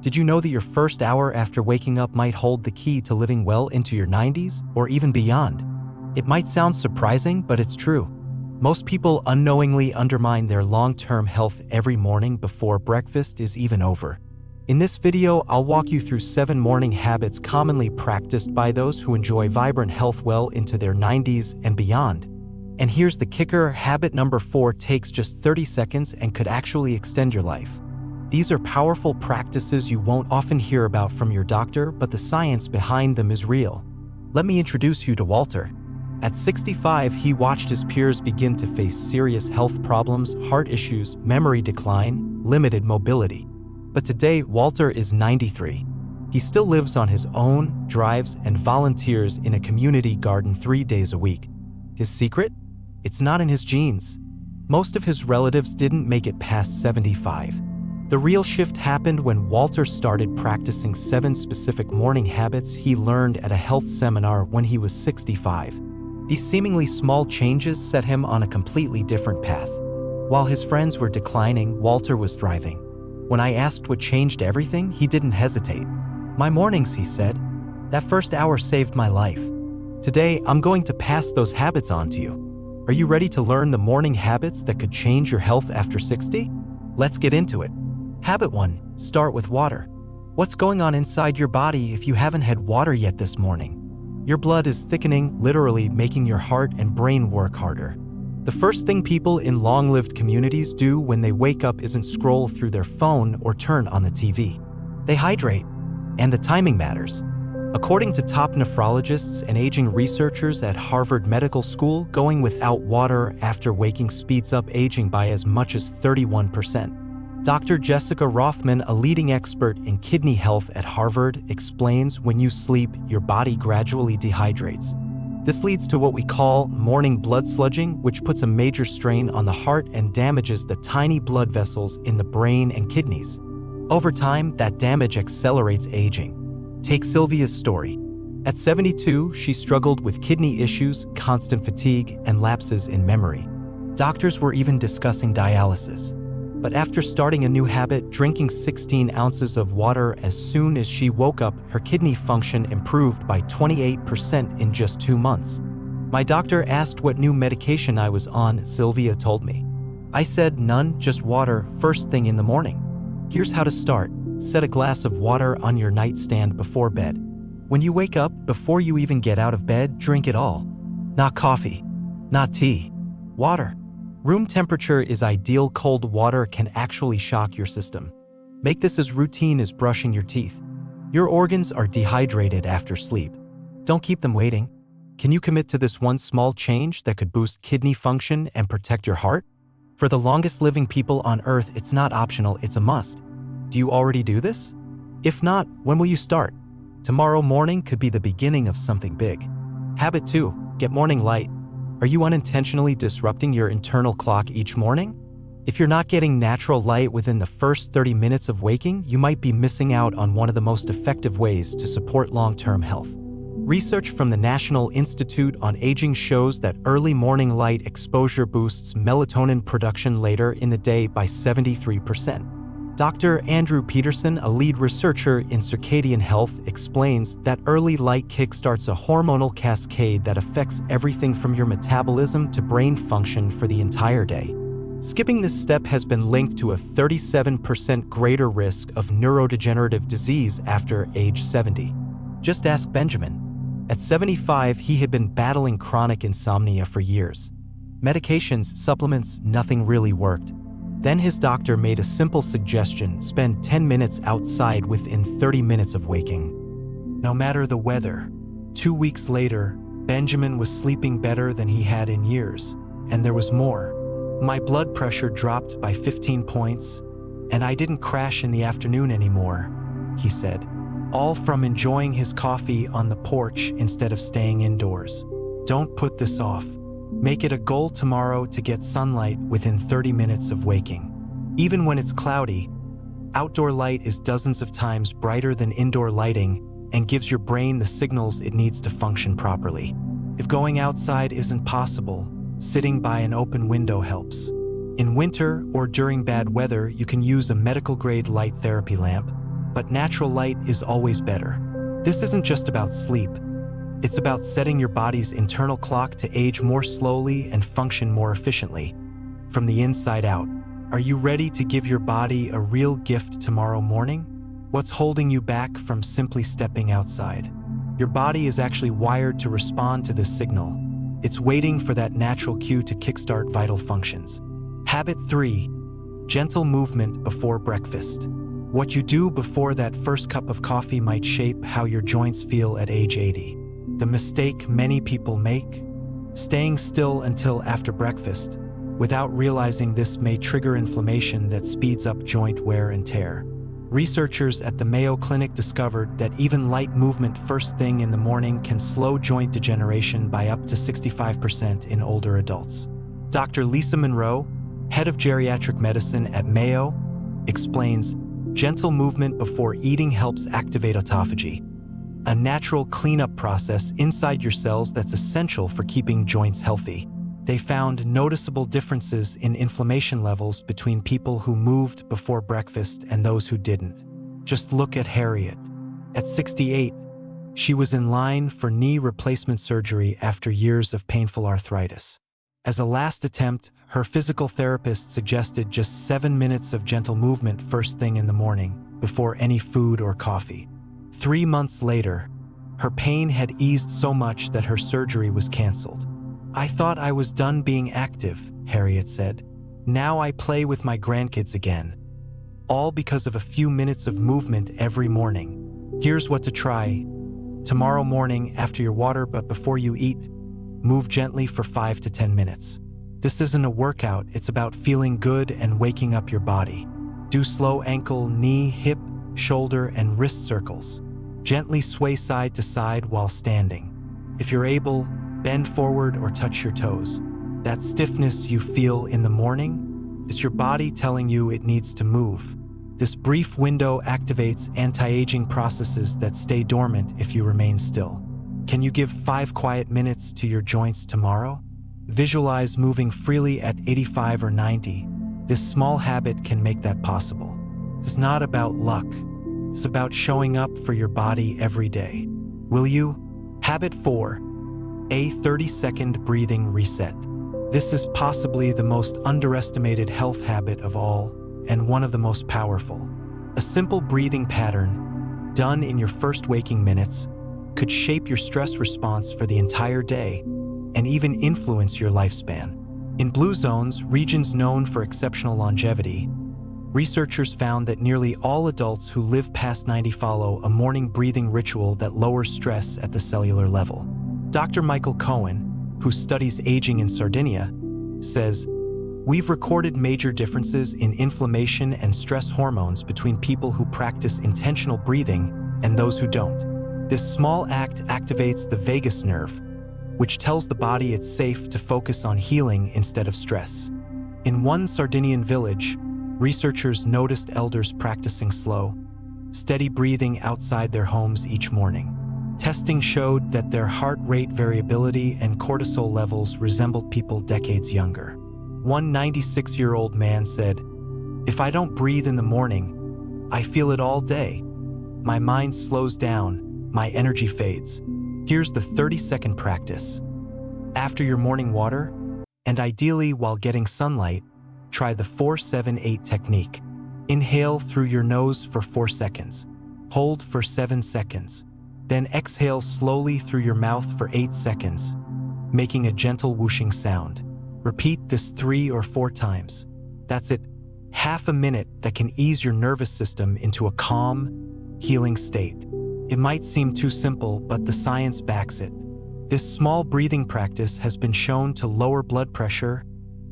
Did you know that your first hour after waking up might hold the key to living well into your 90s or even beyond? It might sound surprising, but it's true. Most people unknowingly undermine their long-term health every morning before breakfast is even over. In this video, I'll walk you through 7 morning habits commonly practiced by those who enjoy vibrant health well into their 90s and beyond. And here's the kicker: habit number 4 takes just 30 seconds and could actually extend your life. These are powerful practices you won't often hear about from your doctor, but the science behind them is real. Let me introduce you to Walter. At 65, he watched his peers begin to face serious health problems, heart issues, memory decline, limited mobility. But today, Walter is 93. He still lives on his own, drives, and volunteers in a community garden 3 days a week. His secret? It's not in his genes. Most of his relatives didn't make it past 75. The real shift happened when Walter started practicing 7 specific morning habits he learned at a health seminar when he was 65. These seemingly small changes set him on a completely different path. While his friends were declining, Walter was thriving. When I asked what changed everything, he didn't hesitate. "My mornings," he said. "That first hour saved my life. Today, I'm going to pass those habits on to you." Are you ready to learn the morning habits that could change your health after 60? Let's get into it. Habit 1. Start with water. What's going on inside your body if you haven't had water yet this morning? Your blood is thickening, literally making your heart and brain work harder. The first thing people in long-lived communities do when they wake up isn't scroll through their phone or turn on the TV. They hydrate, and the timing matters. According to top nephrologists and aging researchers at Harvard Medical School, going without water after waking speeds up aging by as much as 31%. Dr. Jessica Rothman, a leading expert in kidney health at Harvard, explains when you sleep, your body gradually dehydrates. This leads to what we call morning blood sludging, which puts a major strain on the heart and damages the tiny blood vessels in the brain and kidneys. Over time, that damage accelerates aging. Take Sylvia's story. At 72, she struggled with kidney issues, constant fatigue, and lapses in memory. Doctors were even discussing dialysis. But after starting a new habit, drinking 16 ounces of water as soon as she woke up, her kidney function improved by 28% in just 2 months. "My doctor asked what new medication I was on," Sylvia told me. "I said none, just water, first thing in the morning." Here's how to start. Set a glass of water on your nightstand before bed. When you wake up, before you even get out of bed, drink it all. Not coffee, not tea, water. Room temperature is ideal. Cold water can actually shock your system. Make this as routine as brushing your teeth. Your organs are dehydrated after sleep. Don't keep them waiting. Can you commit to this one small change that could boost kidney function and protect your heart? For the longest living people on Earth, it's not optional, it's a must. Do you already do this? If not, when will you start? Tomorrow morning could be the beginning of something big. Habit 2. Get morning light. Are you unintentionally disrupting your internal clock each morning? If you're not getting natural light within the first 30 minutes of waking, you might be missing out on one of the most effective ways to support long-term health. Research from the National Institute on Aging shows that early morning light exposure boosts melatonin production later in the day by 73%. Dr. Andrew Peterson, a lead researcher in circadian health, explains that early light kickstarts a hormonal cascade that affects everything from your metabolism to brain function for the entire day. Skipping this step has been linked to a 37% greater risk of neurodegenerative disease after age 70. Just ask Benjamin. At 75, he had been battling chronic insomnia for years. Medications, supplements, nothing really worked. Then his doctor made a simple suggestion: spend 10 minutes outside within 30 minutes of waking. No matter the weather. 2 weeks later, Benjamin was sleeping better than he had in years. And there was more. "My blood pressure dropped by 15 points, and I didn't crash in the afternoon anymore," he said. All from enjoying his coffee on the porch instead of staying indoors. Don't put this off. Make it a goal tomorrow to get sunlight within 30 minutes of waking. Even when it's cloudy, outdoor light is dozens of times brighter than indoor lighting and gives your brain the signals it needs to function properly. If going outside isn't possible, sitting by an open window helps. In winter or during bad weather, you can use a medical-grade light therapy lamp. but natural light is always better. This isn't just about sleep. It's about setting your body's internal clock to age more slowly and function more efficiently. From the inside out, are you ready to give your body a real gift tomorrow morning? What's holding you back from simply stepping outside? Your body is actually wired to respond to this signal. It's waiting for that natural cue to kickstart vital functions. Habit 3. Gentle movement before breakfast. What you do before that first cup of coffee might shape how your joints feel at age 80. The mistake many people make? Staying still until after breakfast, without realizing this may trigger inflammation that speeds up joint wear and tear. Researchers at the Mayo Clinic discovered that even light movement first thing in the morning can slow joint degeneration by up to 65% in older adults. Dr. Lisa Monroe, head of geriatric medicine at Mayo, explains, gentle movement before eating helps activate autophagy, a natural cleanup process inside your cells that's essential for keeping joints healthy. They found noticeable differences in inflammation levels between people who moved before breakfast and those who didn't. Just look at Harriet. At 68, she was in line for knee replacement surgery after years of painful arthritis. As a last attempt, her physical therapist suggested just 7 minutes of gentle movement first thing in the morning, before any food or coffee. 3 months later, her pain had eased so much that her surgery was canceled. "I thought I was done being active," Harriet said. "Now I play with my grandkids again." All because of a few minutes of movement every morning. Here's what to try. Tomorrow morning after your water but before you eat, move gently for 5 to 10 minutes. This isn't a workout, it's about feeling good and waking up your body. Do slow ankle, knee, hip, shoulder, and wrist circles. Gently sway side to side while standing. If you're able, bend forward or touch your toes. That stiffness you feel in the morning is your body telling you it needs to move. This brief window activates anti-aging processes that stay dormant if you remain still. Can you give 5 quiet minutes to your joints tomorrow? Visualize moving freely at 85 or 90. This small habit can make that possible. It's not about luck. It's about showing up for your body every day. Will you? Habit 4. A 30-second breathing reset. This is possibly the most underestimated health habit of all, and one of the most powerful. A simple breathing pattern, done in your first waking minutes, could shape your stress response for the entire day and even influence your lifespan. In blue zones, regions known for exceptional longevity, researchers found that nearly all adults who live past 90 follow a morning breathing ritual that lowers stress at the cellular level. Dr. Michael Cohen, who studies aging in Sardinia, says, "We've recorded major differences in inflammation and stress hormones between people who practice intentional breathing and those who don't. This small act activates the vagus nerve, which tells the body it's safe to focus on healing instead of stress." In one Sardinian village, researchers noticed elders practicing slow, steady breathing outside their homes each morning. Testing showed that their heart rate variability and cortisol levels resembled people decades younger. One 96-year-old man said, "If I don't breathe in the morning, I feel it all day. My mind slows down, my energy fades." Here's the 30-second practice. After your morning water, and ideally while getting sunlight, try the 4-7-8 technique. Inhale through your nose for 4 seconds. Hold for 7 seconds. Then exhale slowly through your mouth for 8 seconds, making a gentle whooshing sound. Repeat this 3 or 4 times. That's it. Half a minute that can ease your nervous system into a calm, healing state. It might seem too simple, but the science backs it. This small breathing practice has been shown to lower blood pressure,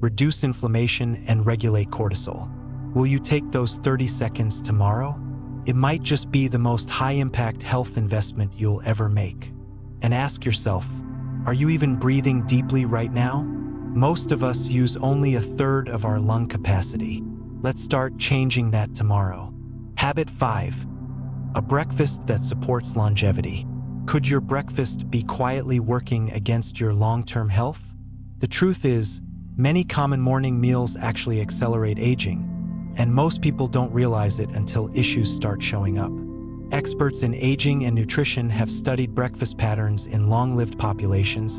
reduce inflammation, and regulate cortisol. Will you take those 30 seconds tomorrow? It might just be the most high-impact health investment you'll ever make. And ask yourself, are you even breathing deeply right now? Most of us use only a third of our lung capacity. Let's start changing that tomorrow. Habit 5. A breakfast that supports longevity. Could your breakfast be quietly working against your long-term health? The truth is, many common morning meals actually accelerate aging. and most people don't realize it until issues start showing up. Experts in aging and nutrition have studied breakfast patterns in long-lived populations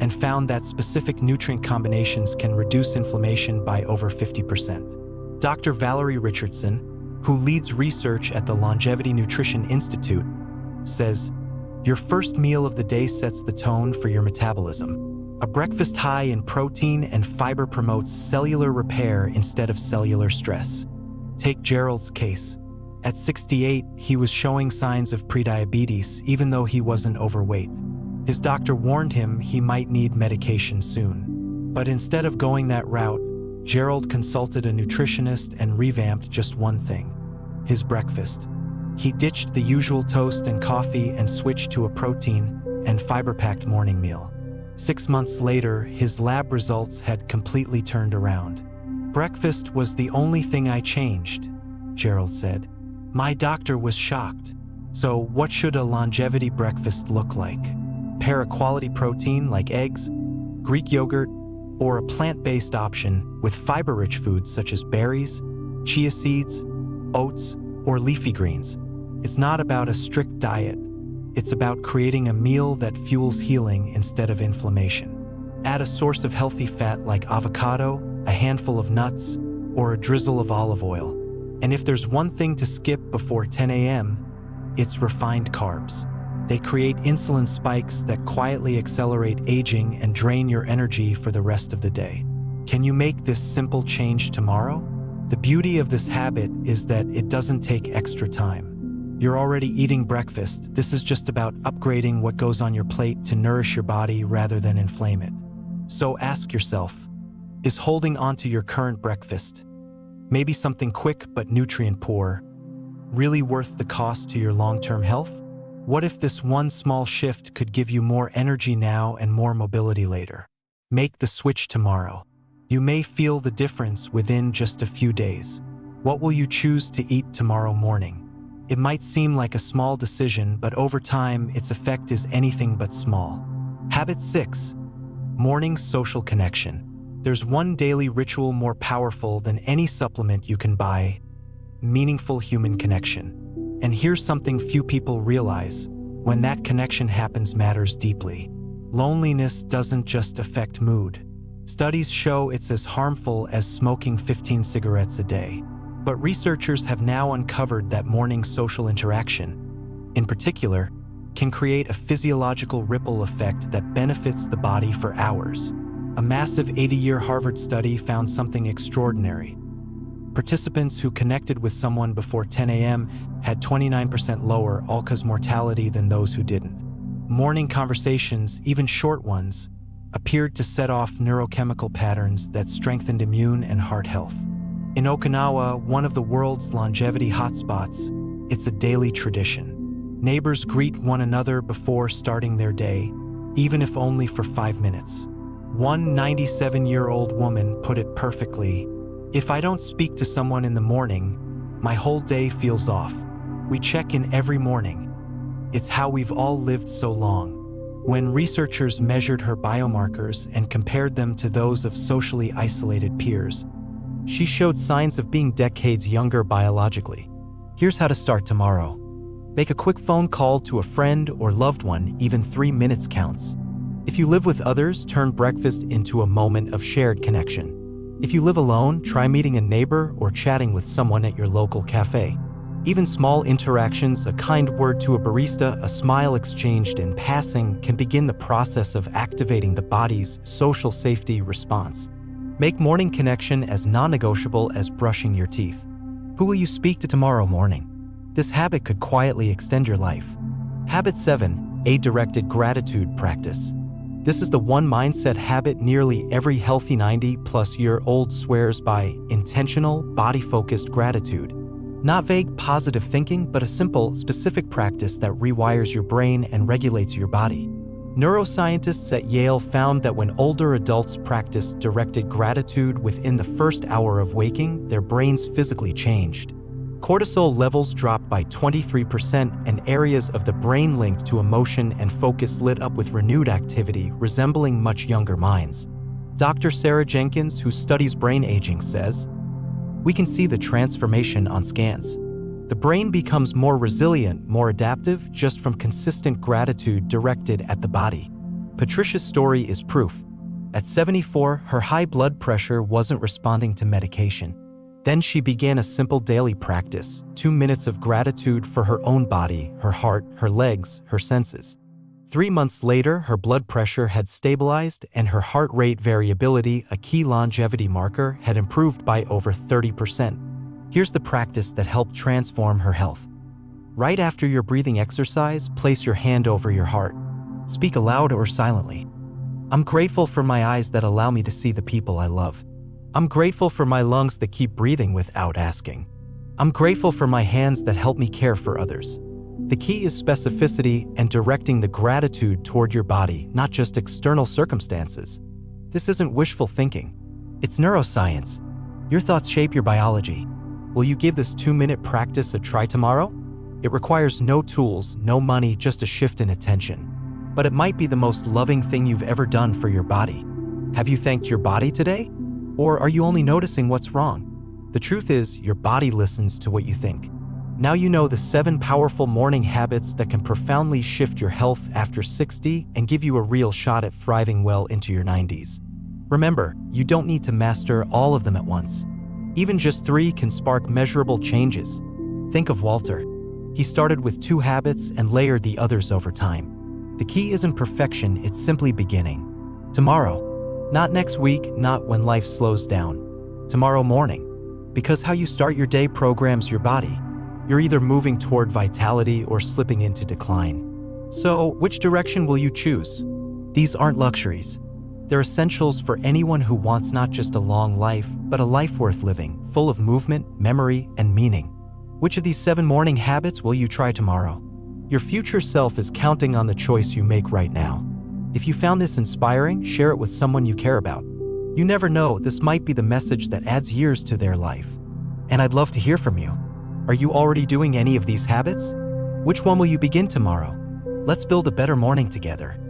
and found that specific nutrient combinations can reduce inflammation by over 50%. Dr. Valerie Richardson, who leads research at the Longevity Nutrition Institute, says, "Your first meal of the day sets the tone for your metabolism. A breakfast high in protein and fiber promotes cellular repair instead of cellular stress." Take Gerald's case. At 68, he was showing signs of prediabetes even though he wasn't overweight. His doctor warned him he might need medication soon. But instead of going that route, Gerald consulted a nutritionist and revamped just one thing: his breakfast. He ditched the usual toast and coffee and switched to a protein and fiber-packed morning meal. 6 months later, his lab results had completely turned around. "Breakfast was the only thing I changed," Gerald said. "My doctor was shocked." So what should a longevity breakfast look like? Pair a quality protein like eggs, Greek yogurt, or a plant-based option with fiber-rich foods such as berries, chia seeds, oats, or leafy greens. It's not about a strict diet. It's about creating a meal that fuels healing instead of inflammation. Add a source of healthy fat like avocado, a handful of nuts, or a drizzle of olive oil. And if there's one thing to skip before 10 a.m., it's refined carbs. They create insulin spikes that quietly accelerate aging and drain your energy for the rest of the day. Can you make this simple change tomorrow? The beauty of this habit is that it doesn't take extra time. You're already eating breakfast. This is just about upgrading what goes on your plate to nourish your body rather than inflame it. So ask yourself, is holding onto your current breakfast, maybe something quick but nutrient poor, really worth the cost to your long-term health? What if this one small shift could give you more energy now and more mobility later? Make the switch tomorrow. You may feel the difference within just a few days. What will you choose to eat tomorrow morning? It might seem like a small decision, but over time, its effect is anything but small. Habit 6. Morning social connection. There's one daily ritual more powerful than any supplement you can buy: meaningful human connection. And here's something few people realize: when that connection happens matters deeply. Loneliness doesn't just affect mood. Studies show it's as harmful as smoking 15 cigarettes a day. But researchers have now uncovered that morning social interaction, in particular, can create a physiological ripple effect that benefits the body for hours. A massive 80-year Harvard study found something extraordinary. Participants who connected with someone before 10 a.m. had 29% lower all-cause mortality than those who didn't. Morning conversations, even short ones, appeared to set off neurochemical patterns that strengthened immune and heart health. In Okinawa, one of the world's longevity hotspots, it's a daily tradition. Neighbors greet one another before starting their day, even if only for 5 minutes. One 97-year-old woman put it perfectly: "If I don't speak to someone in the morning, my whole day feels off." We check in every morning. It's how we've all lived so long. When researchers measured her biomarkers and compared them to those of socially isolated peers, she showed signs of being decades younger biologically. Here's how to start tomorrow. Make a quick phone call to a friend or loved one. Even 3 minutes counts. If you live with others, turn breakfast into a moment of shared connection. If you live alone, try meeting a neighbor or chatting with someone at your local cafe. Even small interactions, a kind word to a barista, a smile exchanged in passing, can begin the process of activating the body's social safety response. Make morning connection as non-negotiable as brushing your teeth. Who will you speak to tomorrow morning? This habit could quietly extend your life. Habit 7. A directed gratitude practice. This is the one mindset habit nearly every healthy 90-plus-year-old swears by: intentional, body-focused gratitude. Not vague positive thinking, but a simple, specific practice that rewires your brain and regulates your body. Neuroscientists at Yale found that when older adults practiced directed gratitude within the first hour of waking, their brains physically changed. Cortisol levels dropped by 23%, and areas of the brain linked to emotion and focus lit up with renewed activity, resembling much younger minds. Dr. Sarah Jenkins, who studies brain aging, says, We can see the transformation on scans. The brain becomes more resilient, more adaptive, just from consistent gratitude directed at the body. Patricia's story is proof. At 74, her high blood pressure wasn't responding to medication. Then she began a simple daily practice, 2 minutes of gratitude for her own body, her heart, her legs, her senses. 3 months later, her blood pressure had stabilized and her heart rate variability, a key longevity marker, had improved by over 30%. Here's the practice that helped transform her health. Right after your breathing exercise, place your hand over your heart. Speak aloud or silently. I'm grateful for my eyes that allow me to see the people I love. I'm grateful for my lungs that keep breathing without asking. I'm grateful for my hands that help me care for others. The key is specificity and directing the gratitude toward your body, not just external circumstances. This isn't wishful thinking. It's neuroscience. Your thoughts shape your biology. Will you give this 2-minute practice a try tomorrow? It requires no tools, no money, just a shift in attention. But it might be the most loving thing you've ever done for your body. Have you thanked your body today? Or are you only noticing what's wrong? The truth is, your body listens to what you think. Now you know the 7 powerful morning habits that can profoundly shift your health after 60 and give you a real shot at thriving well into your 90s. Remember, you don't need to master all of them at once. Even just 3 can spark measurable changes. Think of Walter. He started with 2 habits and layered the others over time. The key isn't perfection, it's simply beginning. Tomorrow. Not next week, not when life slows down. Tomorrow morning. Because how you start your day programs your body. You're either moving toward vitality or slipping into decline. So, which direction will you choose? These aren't luxuries. They're essentials for anyone who wants not just a long life, but a life worth living, full of movement, memory, and meaning. Which of these 7 morning habits will you try tomorrow? Your future self is counting on the choice you make right now. If you found this inspiring, share it with someone you care about. You never know, this might be the message that adds years to their life. And I'd love to hear from you. Are you already doing any of these habits? Which one will you begin tomorrow? Let's build a better morning together.